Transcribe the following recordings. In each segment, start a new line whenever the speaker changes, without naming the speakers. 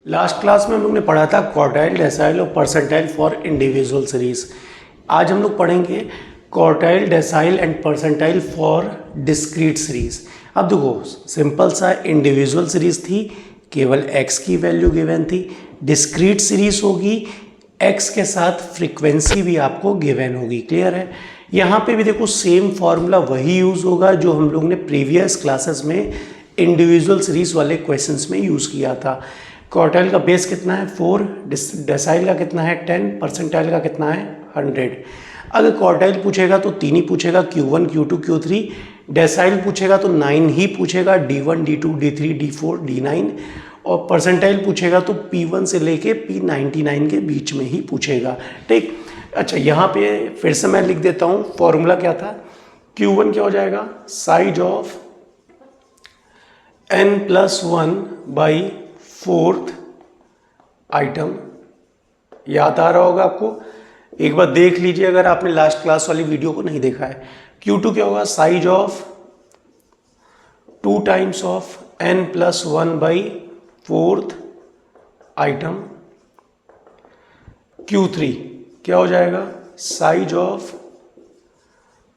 Last class में हम लोग ने पढ़ा था क्वार्टाइल, डेसाइल और परसेंटाइल फॉर इंडिविजुअल सीरीज। आज हम लोग पढ़ेंगे quartile, decyl and percentile for discrete series. अब देखो, सिंपल सा इंडिविजुअल सीरीज थी, केवल x की वैल्यू गिवन थी। डिस्क्रीट सीरीज होगी, x के साथ फ्रीक्वेंसी भी आपको गिवन होगी। क्लियर है? यहाँ पे भी देखो सेम फॉर्मूला वही यूज होगा जो हम लोग ने प्रीवियस क्लासेस में इंडिविजुअल सीरीज वाले क्वेश्चंस में यूज किया था। क्वार्टाइल का बेस कितना है 4, डेसाइल का कितना है 10, परसेंटाइल का कितना है 100। अगर क्वार्टाइल पूछेगा तो 3 ही पूछेगा, Q1, Q2, Q3। डेसाइल पूछेगा तो 9 ही पूछेगा, D1, D2, D3, D4, D9। और परसेंटाइल पूछेगा तो P1 से लेके P99 के बीच में ही पूछेगा। ठीक, अच्छा यहाँ पे फिर से मैं लिख देता हूँ, फॉर्मूला क्या था। Q1 क्या हो जाएगा, size of n+1 by 4th item. याद आ रहा होगा आपको, एक बार देख लीजिए अगर आपने लास्ट क्लास वाली वीडियो को नहीं देखा है। Q2 क्या होगा, size of 2 times of n+1 by 4th item. Q3 क्या हो जाएगा, size of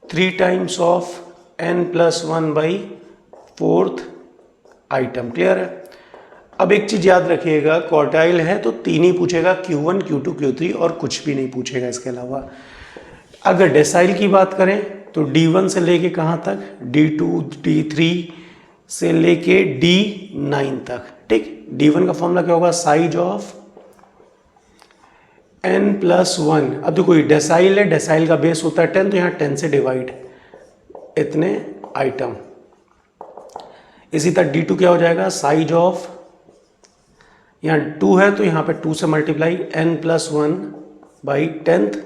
3 times of n+1 by 4th item. Clear है? अब एक चीज याद रखिएगा, क्वार्टाइल है तो 3 ही पूछेगा, Q1, Q2, Q3 और कुछ भी नहीं पूछेगा इसके अलावा। अगर डेसाइल की बात करें तो D1 से लेके कहाँ तक, D2, D3 से लेके D9 तक। ठीक, D1 का फॉर्मूला क्या होगा, साइज ऑफ n+1। अब देखो ये डेसाइल है, डेसाइल का बेस होता है 10, तो यहाँ 10 से डिवाइड, इतने आइटम। इसी तरह D2 क्या हो जाएगा, साइज ऑफ, यहाँ 2 है तो यहाँ पे 2 से multiply, n+1 by 10th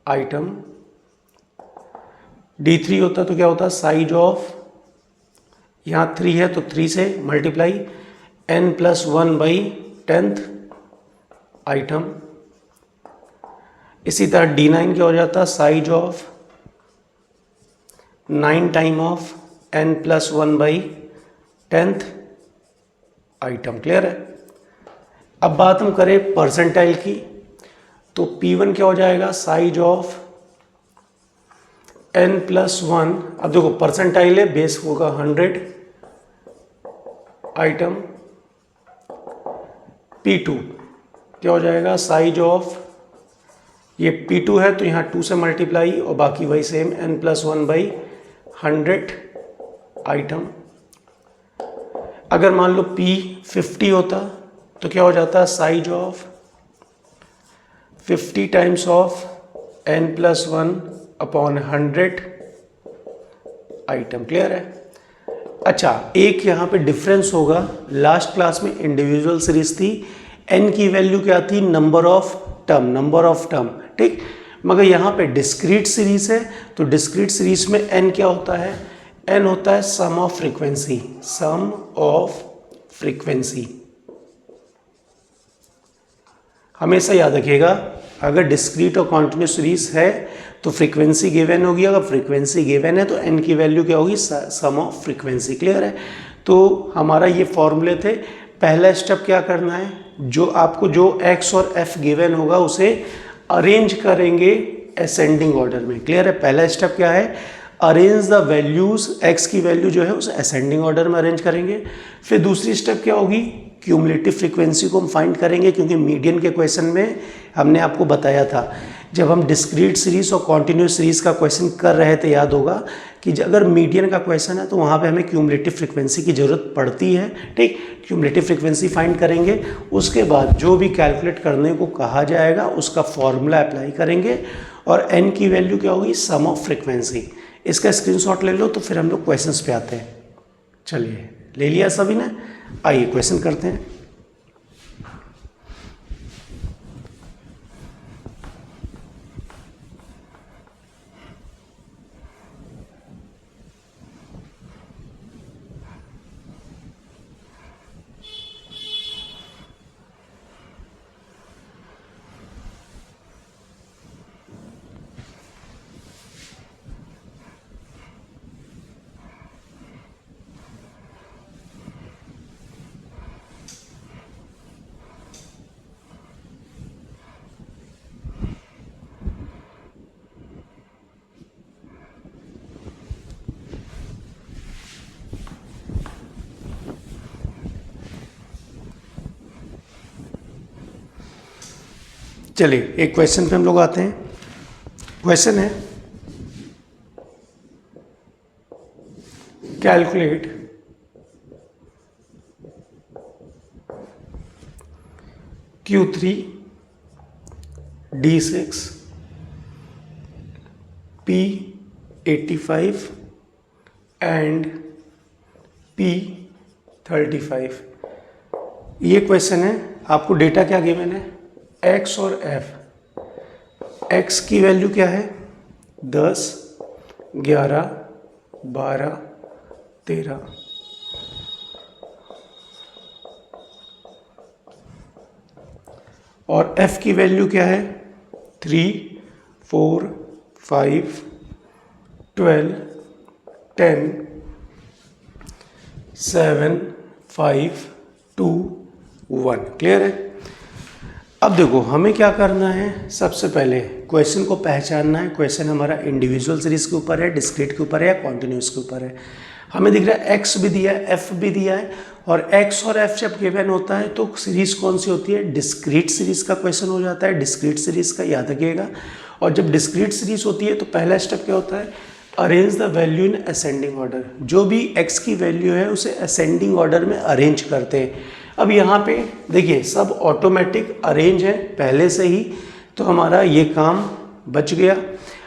item. D3 होता तो क्या होता, साइज ऑफ, यहाँ 3 है तो 3 से multiply, n+1 by 10th item. इसी तरह D9 क्या हो जाता, size of 9 time of n+1 by 10th item. Clear है? अब बात हम करें परसेंटाइल की, तो P1 क्या हो जाएगा, साइज ऑफ n+1। अब देखो परसेंटाइल है, बेस होगा 100 आइटम। P2 क्या हो जाएगा, साइज ऑफ, ये P2 है तो यहाँ 2 से मल्टीप्लाई और बाकी वही सेम, n+1 बाई 100 आइटम। अगर मान लो P50 होता तो क्या हो जाता, size of 50 times of n+1 upon 100 item. Clear है? अच्छा, एक यहाँ पे डिफरेंस होगा, लास्ट क्लास में इंडिविजुअल सीरीज थी, n की वैल्यू क्या थी, नंबर ऑफ टर्म। ठीक, मगर यहाँ पे डिस्क्रीट सीरीज है तो डिस्क्रीट सीरीज में n क्या होता है, n होता है सम ऑफ फ्रीक्वेंसी। हमेशा याद रखिएगा, अगर डिस्क्रीट और कॉन्टिन्यूस सीरीज है तो फ्रीक्वेंसी गिवन होगी, अगर फ्रीक्वेंसी गिवन है तो n की वैल्यू क्या होगी, सम ऑफ फ्रीक्वेंसी। क्लियर है? तो हमारा ये फॉर्मूले थे। पहला स्टेप क्या करना है, जो आपको जो x और f गिवन होगा उसे अरेंज करेंगे असेंडिंग ऑर्डर में। क्लियर है? पहला स्टेप क्या है, अरेंज द वैल्यूज, x की वैल्यू जो है उसे असेंडिंग ऑर्डर में अरेंज करेंगे। फिर दूसरी स्टेप क्या होगी, क्यूमुलेटिव फ्रीक्वेंसी को हम फाइंड करेंगे, क्योंकि मीडियन के क्वेश्चन में हमने आपको बताया था, जब हम डिस्क्रीट सीरीज और कॉन्टिन्यूस सीरीज का क्वेश्चन कर रहे थे, याद होगा कि अगर मीडियन का क्वेश्चन है तो वहाँ पे हमें क्यूमुलेटिव फ्रीक्वेंसी की ज़रूरत पड़ती है। ठीक, क्यूमुलेटिव फ्रीक्वेंसी फाइंड करेंगे, उसके बाद जो भी कैलकुलेट करने को कहा जाएगा उसका फॉर्मूला अप्लाई करेंगे, और n की वैल्यू क्या होगी, सम ऑफ फ्रीक्वेंसी। इसका स्क्रीनशॉट ले लो तो फिर हम लोग क्वेश्चंस पे आते हैं। चलिए, ले लिया सभी ने, आइए क्वेश्चन करते हैं। चलिए एक क्वेश्चन पे हम लोग आते हैं। क्वेश्चन है calculate Q3 D6 P85 and P35। ये क्वेश्चन है, आपको डेटा क्या गिवन है, x और f। x की वैल्यू क्या है 10, 11, 12, 13। और f की वैल्यू क्या है 3, 4, 5, 12, 10, 7, 5, 2, 1। क्लियर है। अब देखो हमें क्या करना है, सबसे पहले क्वेश्चन को पहचानना है। क्वेश्चन हमारा इंडिविजुअल सीरीज के ऊपर है, डिस्क्रीट के ऊपर है या कॉन्टिन्यूस के ऊपर है। हमें दिख रहा है x भी दिया है, f भी दिया है, और x और f जब गिवन होता है तो सीरीज कौन सी होती है, डिस्क्रीट सीरीज का क्वेश्चन हो जाता है। डिस्क्रीट सीरीज का याद रखिएगा। और जब डिस्क्रीट सीरीज होती है तो पहला स्टेप क्या होता है, arrange the value in ascending order. जो भी x की वैल्यू है उसे असेंडिंग ऑर्डर में अरेंज करते हैं। अब यहाँ पे देखिए सब ऑटोमेटिक अरेंज है पहले से ही, तो हमारा ये काम बच गया।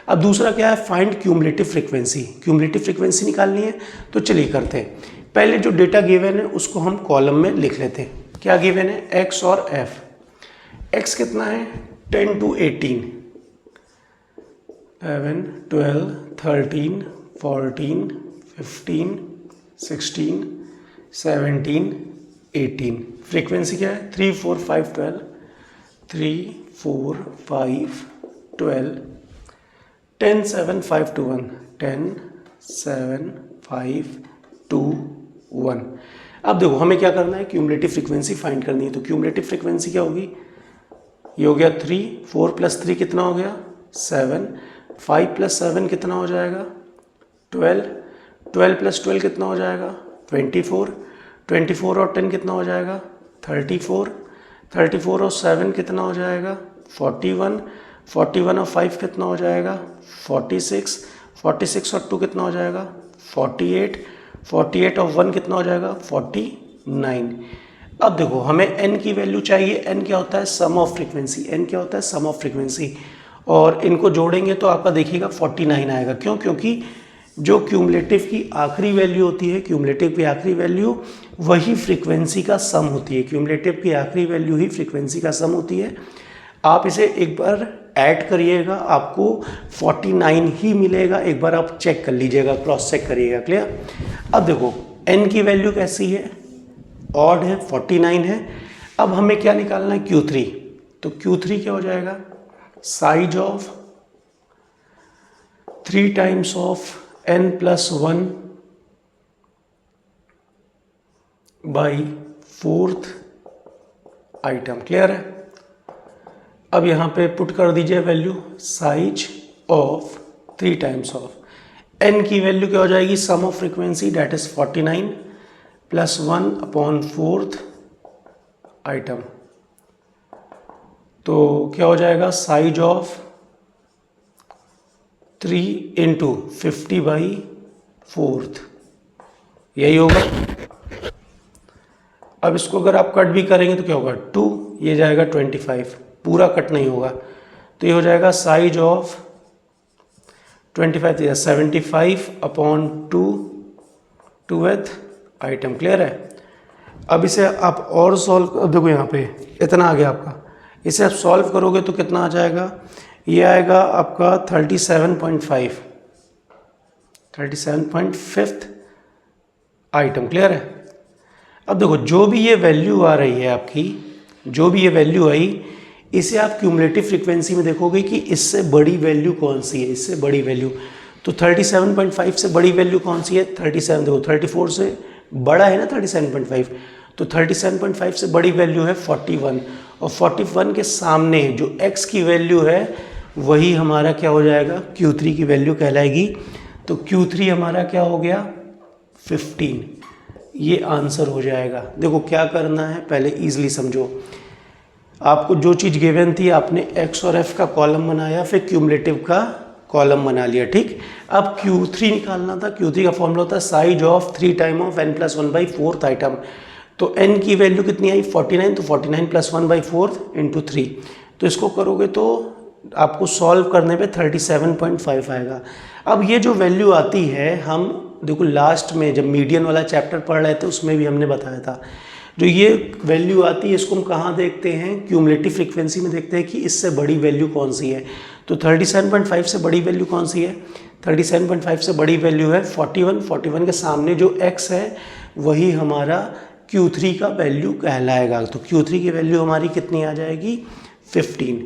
अब दूसरा क्या है, find cumulative frequency. Cumulative frequency निकालनी है, तो चलिए करते हैं। पहले जो डेटा गिवन है उसको हम कॉलम में लिख लेते हैं। क्या गिवन है, x और f। x कितना है 10 to 18, 11, 12, 13, 14, 15, 16, 17, 18। फ्रीक्वेंसी क्या है 3, 4, 5, 12, 3, 4, 5, 12, 10, 7, 5, 2, 1, 10, 7, 5, 2, 1। अब देखो हमें क्या करना है, क्यूमुलेटिव फ्रीक्वेंसी फाइंड करनी है। तो क्यूमुलेटिव फ्रीक्वेंसी क्या होगी, ये हो गया 3, 4 + 3 कितना हो गया 7, 5 + 7 कितना हो जाएगा 12, 12 + 12 कितना हो जाएगा 24, 24 और 10 कितना हो जाएगा 34, 34 और 7 कितना हो जाएगा 41, 41 और 5 कितना हो जाएगा 46, 46 और 2 कितना हो जाएगा 48, 48 और 1 कितना हो जाएगा 49। अब देखो हमें n की वैल्यू चाहिए। n क्या होता है, सम ऑफ फ्रीक्वेंसी। n क्या होता है, सम ऑफ फ्रीक्वेंसी। और इनको जोड़ेंगे तो आपका देखिएगा 49 आएगा। क्यों, क्योंकि जो क्यूमुलेटिव की आखिरी वैल्यू होती है, क्यूमुलेटिव की आखिरी वैल्यू वही फ्रीक्वेंसी का सम होती है। क्यूमुलेटिव की आखिरी वैल्यू ही फ्रीक्वेंसी का सम होती है। आप इसे एक बार ऐड करिएगा, आपको 49 ही मिलेगा। एक बार आप चेक कर लीजिएगा, क्रॉस चेक करिएगा। क्लियर। अब देखो n की वैल्यू कैसी है, ऑड है, 49 है। अब हमें क्या निकालना है, Q3। तो Q3 क्या हो जाएगा, size of 3 times of n + 1 by 4th item. Clear है। अब यहाँ पे पुट कर दीजिए value, size of 3 times of n की वैल्यू क्या हो जाएगी, sum of frequency that is 49 + 1/4th item. तो क्या हो जाएगा, साइज ऑफ 3 × 50/4, यही होगा। अब इसको अगर आप कट भी करेंगे तो क्या होगा, 2, ये जाएगा 25, पूरा कट नहीं होगा। तो ये हो जाएगा size of 25 75/2th item. Clear है। अब इसे आप और सॉल्व, अब देखो यहाँ पे इतना आ गया आपका, इसे आप सॉल्व करोगे तो कितना आ जाएगा, ये आएगा आपका 37.5 आइटम। क्लियर है। अब देखो जो भी ये वैल्यू आ रही है आपकी, जो भी ये वैल्यू आई, इसे आप क्यूमुलेटिव फ्रीक्वेंसी में देखोगे कि इससे बड़ी वैल्यू कौन सी है, इससे बड़ी वैल्यू। तो 37.5 से बड़ी वैल्यू कौन सी है, 37। देखो 34 से बड़ा है ना 37.5, तो 37.5 से बड़ी वैल्यू है 41, और 41 के सामने जो x की वैल्यू है वही हमारा क्या हो जाएगा, Q3 की वैल्यू कहलाएगी। तो Q3 हमारा क्या हो गया 15, ये आंसर हो जाएगा। देखो क्या करना है, पहले इजीली समझो। आपको जो चीज़ गिवन थी आपने एक्स और एफ का कॉलम बनाया, फिर क्यूमुलेटिव का कॉलम बना लिया, ठीक। अब Q3 निकालना था। Q3 का फॉर्मूला होता है size of 3 time of n + 1/4 item. तो n की वैल्यू कितनी आई 49, तो 49 + 1/4 × 3। तो इसको करोगे तो आपको सॉल्व करने पे 37.5 आएगा। अब ये जो वैल्यू आती है, हम देखो लास्ट में जब मीडियन वाला चैप्टर पढ़ रहे थे उसमें भी हमने बताया था, जो ये वैल्यू आती है इसको हम कहाँ देखते हैं, क्यूमुलेटिव फ्रीक्वेंसी में देखते हैं कि इससे बड़ी वैल्यू कौन सी है। तो 37.5 से बड़ी वैल्यू कौन सी है, 37.5 से बड़ी वैल्यू है 41। 41 के सामने जो x है वही हमारा Q3 का वैल्यू कहलाएगा। तो Q3 की वैल्यू हमारी कितनी आ जाएगी 15।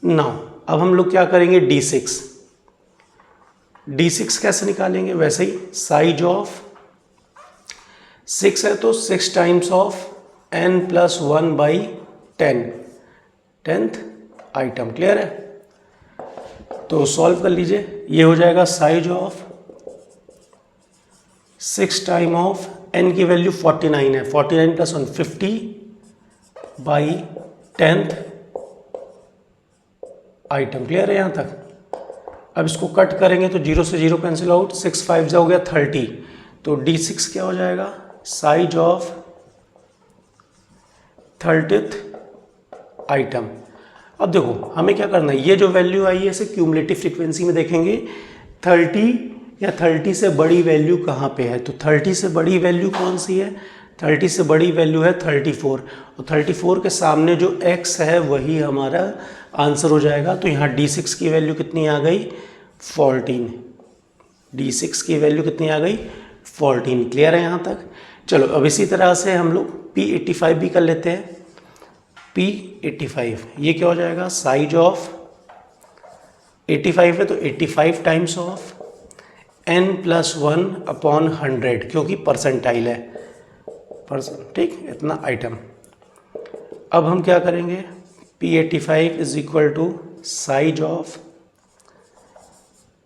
नाउ अब हम लोग क्या करेंगे, D6 कैसे निकालेंगे, वैसे ही साइज ऑफ 6 है तो 6 times of n + 1/10, 10th item. Clear है। तो सॉल्व कर लीजिए, ये हो जाएगा size of 6 time of n की वैल्यू 49 है, 49 + 1 50/10th आइटम। क्लियर है यहाँ तक। अब इसको कट करेंगे तो 0 से 0 कैंसिल आउट, 6 5 हो गया 30। तो D6 क्या हो जाएगा, साइज ऑफ 30th आइटम। अब देखो हमें क्या करना है, ये जो वैल्यू आई है इसे क्यूमुलेटिव फ्रीक्वेंसी में देखेंगे 30 या 30 से बड़ी वैल्यू कहाँ पे है। तो 30 से बड़ी वैल्यू कौन सी है, 30 से बड़ी वैल्यू है 34, और 34 के सामने जो x है वही हमारा आंसर हो जाएगा। तो यहाँ D6 की वैल्यू कितनी आ गई 14, D6 की वैल्यू कितनी आ गई 14। क्लियर है यहाँ तक। चलो अब इसी तरह से हम लोग P85 भी कर लेते हैं। P85 ये क्या हो जाएगा, साइज ऑफ 85 है तो 85 टाइम्स ऑफ n + 1/100, क्योंकि परसेंटाइल है, ठीक, इतना आइटम। अब हम क्या करेंगे, P85 = size of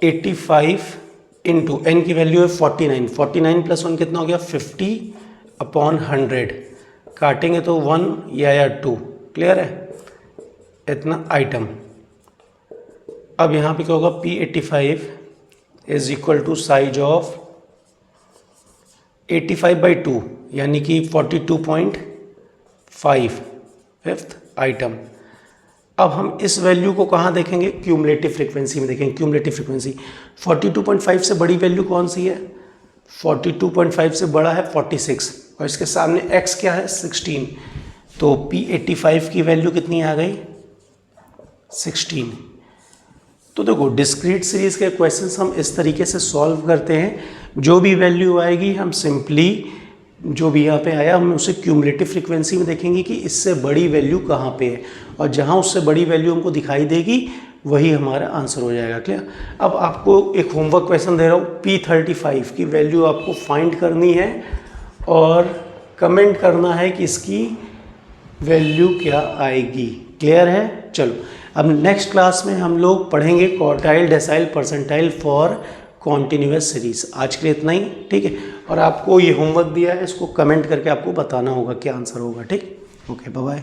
85 into n की वैल्यू है 49, 49 + 1 कितना हो गया 50/100, काटेंगे तो 1 या 2। क्लियर है, इतना आइटम। अब यहाँ पे क्या होगा, P85 = साइज ऑफ 85/2 यानी कि 42.5, 5th आइटम। अब हम इस वैल्यू को कहाँ देखेंगे, क्यूमुलेटिव फ्रीक्वेंसी में देखेंगे। क्यूमुलेटिव फ्रीक्वेंसी 42.5 से बड़ी वैल्यू कौन सी है, 42.5 से बड़ा है 46, और इसके सामने x क्या है 16। तो P85 की वैल्यू कितनी आ गई 16। तो देखो डिस्क्रीट सीरीज के क्वेश्चंस हम इस तरीके से सॉल्व करते हैं, जो भी वैल्यू आएगी हम सिंपली जो भी यहाँ पे आया हम उसे क्यूमुलेटिव फ्रीक्वेंसी में देखेंगे कि इससे बड़ी वैल्यू कहाँ पे है, और जहाँ उससे बड़ी वैल्यू हमको दिखाई देगी वही हमारा आंसर हो जाएगा। क्लियर। अब आपको एक होमवर्क क्वेश्चन दे रहा हूँ, P35 की वैल्यू आपको फाइंड करनी है और कमेंट करना है कि इसकी वैल्यू क्या आएगी। क्लियर है। चलो अब नेक्स्ट क्लास में हम लोग पढ़ेंगे quartile, decyl, percentile for continuous series. आज के लिए इतना ही, ठीक है। और आपको ये होमवर्क दिया है, इसको कमेंट करके आपको बताना होगा क्या आंसर होगा, ठीक। Okay, bye bye.